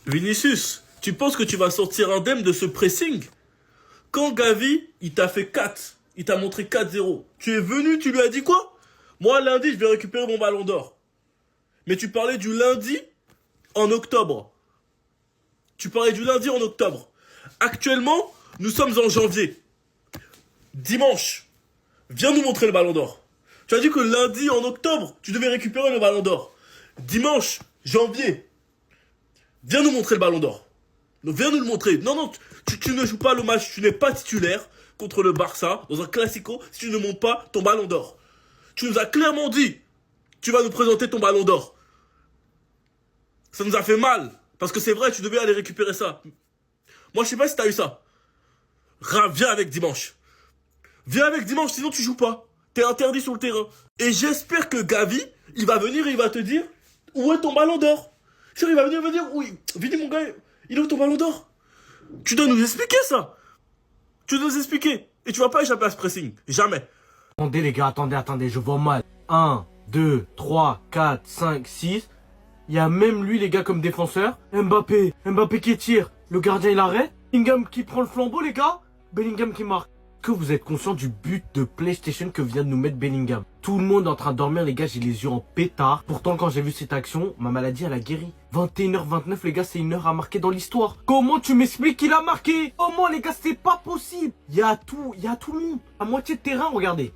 Vinicius, tu penses que tu vas sortir indemne de ce pressing? Quand Gavi, il t'a fait 4, il t'a montré 4-0, tu es venu, tu lui as dit quoi? Moi, lundi, je vais récupérer mon ballon d'or. Mais tu parlais du lundi en octobre. Tu parlais du lundi en octobre. Actuellement, nous sommes en janvier. Dimanche, viens nous montrer le ballon d'or. Tu as dit que lundi en octobre, tu devais récupérer le ballon d'or. Dimanche, janvier, viens nous montrer le ballon d'or. Viens nous le montrer. Non, non, tu ne joues pas le match, tu n'es pas titulaire contre le Barça dans un classico si tu ne montes pas ton ballon d'or. Tu nous as clairement dit, tu vas nous présenter ton ballon d'or. Ça nous a fait mal, parce que c'est vrai, tu devais aller récupérer ça. Moi, je sais pas si t'as eu ça. Viens avec dimanche. Viens avec dimanche, sinon tu joues pas. T'es interdit sur le terrain. Et j'espère que Gavi, il va venir et il va te dire, où est ton ballon d'or? Il va venir me dire, oui, Vini mon gars, il est où ton ballon d'or? Tu dois nous expliquer ça. Tu dois nous expliquer. Et tu vas pas échapper à ce pressing. Jamais. Attendez les gars, attendez, je vois mal. 1, 2, 3, 4, 5, 6. Il y a même lui les gars comme défenseur. Mbappé qui tire. Le gardien il arrête. Bellingham qui prend le flambeau les gars. Bellingham qui marque. Est-ce que vous êtes conscient du but de PlayStation que vient de nous mettre Bellingham? Tout le monde est en train de dormir les gars, j'ai les yeux en pétard. Pourtant quand j'ai vu cette action, ma maladie elle a guéri. 21h29 les gars, c'est une heure à marquer dans l'histoire. Comment tu m'expliques qu'il a marqué? Comment les gars, c'est pas possible? Il y a tout mis. À moitié de terrain, regardez.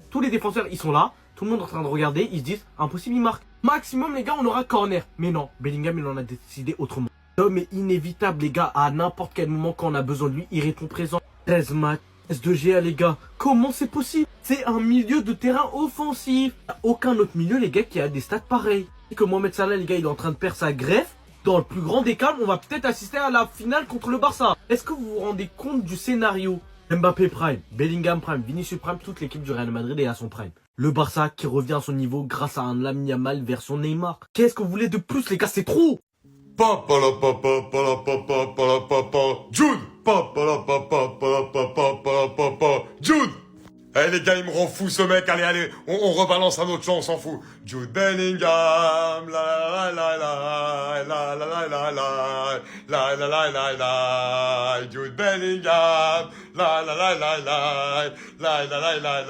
Tous les défenseurs ils sont là. Tout le monde est en train de regarder, ils se disent impossible, il marque. Maximum les gars, on aura corner. Mais non, Bellingham il en a décidé autrement. L'homme est inévitable les gars, à n'importe quel moment quand on a besoin de lui, il répond présent. 13 matchs. S2GA les gars, comment c'est possible? C'est un milieu de terrain offensif. Y a aucun autre milieu les gars qui a des stats pareils. Et que Mohamed Salah les gars il est en train de perdre sa greffe. Dans le plus grand des calmes, on va peut-être assister à la finale contre le Barça. Est-ce que vous vous rendez compte du scénario? Mbappé prime, Bellingham prime, Vinicius prime, toute l'équipe du Real Madrid est à son prime. Le Barça qui revient à son niveau grâce à un Lamine Yamal version Neymar. Qu'est-ce que vous voulez de plus les gars, c'est trop. Jude! Jude! Eh les gars, il me rend fou ce mec, allez, on rebalance un autre chant, on s'en fout. Jude Bellingham, la la la la la la la la la la la la la Jude Bellingham, la la la la la la la la la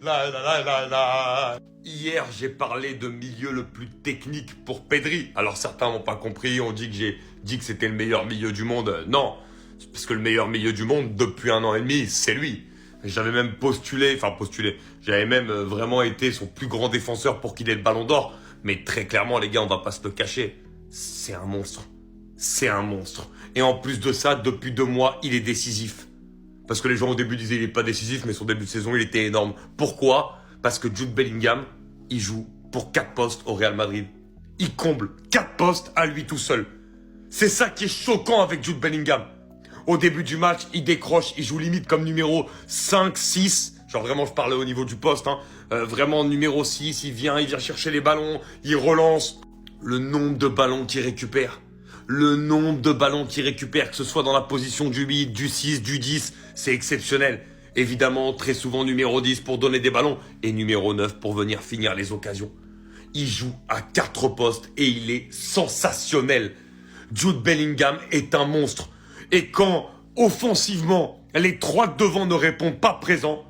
la la la la. Hier, j'ai parlé de milieu le plus technique pour Pedri. Alors certains m'ont pas compris, on dit que j'ai dit que c'était le meilleur milieu du monde. Non, parce que le meilleur milieu du monde depuis 1 an et demi, c'est lui. J'avais même postulé, j'avais même vraiment été son plus grand défenseur pour qu'il ait le ballon d'or. Mais très clairement, les gars, on va pas se le cacher. C'est un monstre. C'est un monstre. Et en plus de ça, depuis 2 mois, il est décisif. Parce que les gens au début disaient il est pas décisif, mais son début de saison, il était énorme. Pourquoi? Parce que Jude Bellingham, il joue pour 4 postes au Real Madrid. Il comble 4 postes à lui tout seul. C'est ça qui est choquant avec Jude Bellingham. Au début du match, il décroche, il joue limite comme numéro 5, 6. Genre vraiment, je parlais au niveau du poste. Vraiment numéro 6, il vient chercher les ballons, il relance. Le nombre de ballons qu'il récupère. Le nombre de ballons qu'il récupère, que ce soit dans la position du 8, du 6, du 10, c'est exceptionnel. Évidemment, très souvent numéro 10 pour donner des ballons et numéro 9 pour venir finir les occasions. Il joue à 4 postes et il est sensationnel. Jude Bellingham est un monstre. Et quand, offensivement, les 3 de devant ne répondent pas présents,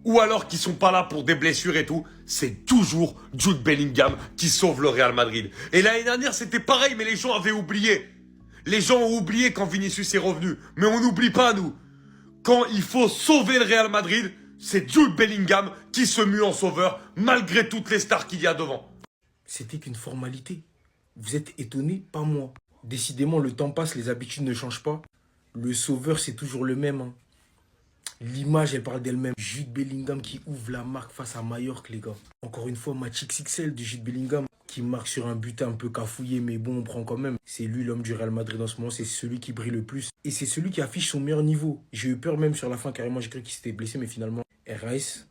ou alors qu'ils sont pas là pour des blessures et tout, c'est toujours Jude Bellingham qui sauve le Real Madrid. Et l'année dernière, c'était pareil, mais les gens avaient oublié. Les gens ont oublié quand Vinicius est revenu. Mais on n'oublie pas, nous. Quand il faut sauver le Real Madrid, c'est Jude Bellingham qui se mue en sauveur, malgré toutes les stars qu'il y a devant. C'était qu'une formalité. Vous êtes étonnés, pas moi. Décidément, le temps passe, les habitudes ne changent pas. Le sauveur, c'est toujours le même. Hein. L'image, elle parle d'elle-même. Jude Bellingham qui ouvre la marque face à Mallorca, les gars. Encore une fois, match XXL de Jude Bellingham qui marque sur un but un peu cafouillé, mais bon, on prend quand même. C'est lui l'homme du Real Madrid en ce moment, c'est celui qui brille le plus. Et c'est celui qui affiche son meilleur niveau. J'ai eu peur même sur la fin, carrément, j'ai cru qu'il s'était blessé, mais finalement, RAS,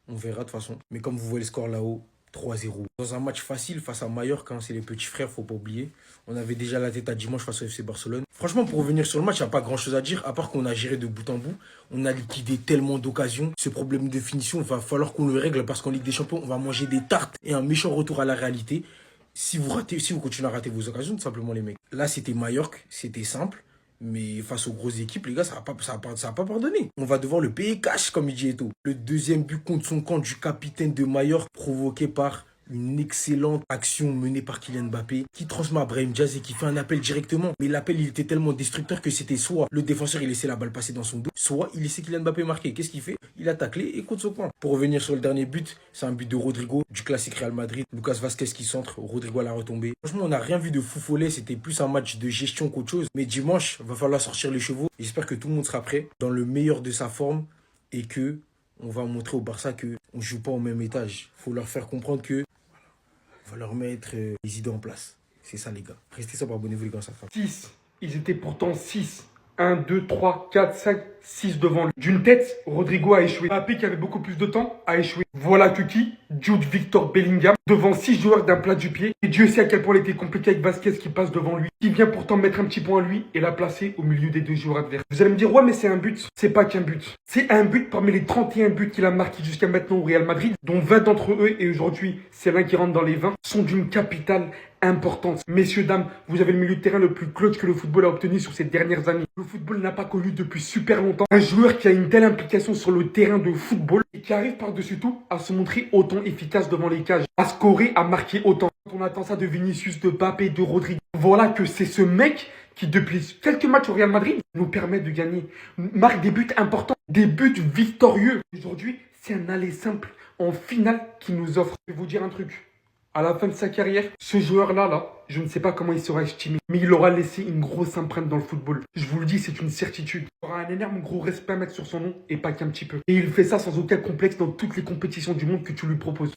on verra de toute façon. Mais comme vous voyez le score là-haut, 3-0. Dans un match facile face à Mallorca, hein, c'est les petits frères, faut pas oublier. On avait déjà la tête à dimanche face au FC Barcelone. Franchement, pour revenir sur le match, il n'y a pas grand chose à dire, à part qu'on a géré de bout en bout. On a liquidé tellement d'occasions. Ce problème de finition, il va falloir qu'on le règle parce qu'en Ligue des Champions, on va manger des tartes et un méchant retour à la réalité. Si vous continuez à rater vos occasions, tout simplement, les mecs. Là, c'était Majorque, c'était simple. Mais face aux grosses équipes, les gars, ça va pas pardonner. On va devoir le payer cash, comme il dit Eto'o. Le deuxième but contre son camp du capitaine de Majorque, provoqué par une excellente action menée par Kylian Mbappé, qui transmet à Brahim Diaz et qui fait un appel directement. Mais l'appel, il était tellement destructeur que c'était soit le défenseur, il laissait la balle passer dans son dos, soit il laissait Kylian Mbappé marquer. Qu'est-ce qu'il fait? Il a taclé et contre son camp. Pour revenir sur le dernier but, c'est un but de Rodrigo, du classique Real Madrid. Lucas Vazquez qui centre, Rodrigo à la retombée. Franchement, on n'a rien vu de fou follet, c'était plus un match de gestion qu'autre chose. Mais dimanche, va falloir sortir les chevaux. J'espère que tout le monde sera prêt, dans le meilleur de sa forme, et que on va montrer au Barça qu'on ne joue pas au même étage. Il faut leur faire comprendre que on va leur mettre les idées en place. C'est ça, les gars. Restez sobre, abonnez-vous, les gars, ça fait. 6. Ils étaient pourtant 6. 1, 2, 3, 4, 5, 6 devant lui. D'une tête, Rodrigo a échoué. Mbappé, qui avait beaucoup plus de temps, a échoué. Voilà que qui? Jude Victor Bellingham, devant 6 joueurs d'un plat du pied. Et Dieu sait à quel point il était compliqué avec Vasquez qui passe devant lui. Qui vient pourtant mettre un petit point à lui et la placer au milieu des deux joueurs adverses. Vous allez me dire, ouais, mais c'est un but. C'est pas qu'un but. C'est un but parmi les 31 buts qu'il a marqués jusqu'à maintenant au Real Madrid, dont 20 d'entre eux, et aujourd'hui, c'est l'un qui rentre dans les 20, sont d'une capitale importante. Messieurs, dames, vous avez le milieu de terrain le plus clutch que le football a obtenu sur ces dernières années. Le football n'a pas connu depuis super longtemps un joueur qui a une telle implication sur le terrain de football et qui arrive par-dessus tout à se montrer autant efficace devant les cages, à scorer, à marquer autant. Quand on attend ça de Vinicius, de Mbappé, de Rodrigo, voilà que c'est ce mec qui, depuis quelques matchs au Real Madrid, nous permet de gagner, marque des buts importants, des buts victorieux. Aujourd'hui, c'est un aller simple en finale qui nous offre. Je vais vous dire un truc. À la fin de sa carrière, ce joueur-là, je ne sais pas comment il sera estimé, mais il aura laissé une grosse empreinte dans le football. Je vous le dis, c'est une certitude. Il aura un énorme gros respect à mettre sur son nom, et pas qu'un petit peu. Et il fait ça sans aucun complexe dans toutes les compétitions du monde que tu lui proposes.